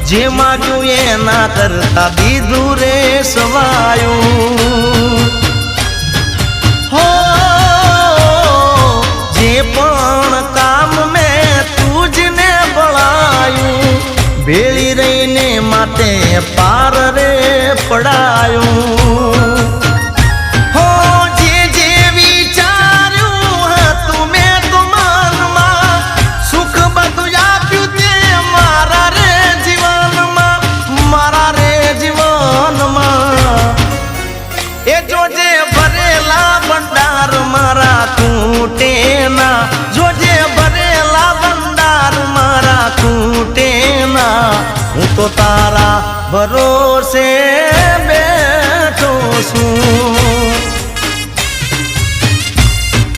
જે માગ્યું એના કરતા દીધું રે સવાયું હો જે પણ કામ મેં તુજને બળાયું ભેળી રહીને માટે પાર રે પડાયું હું તો તારા ભરોસે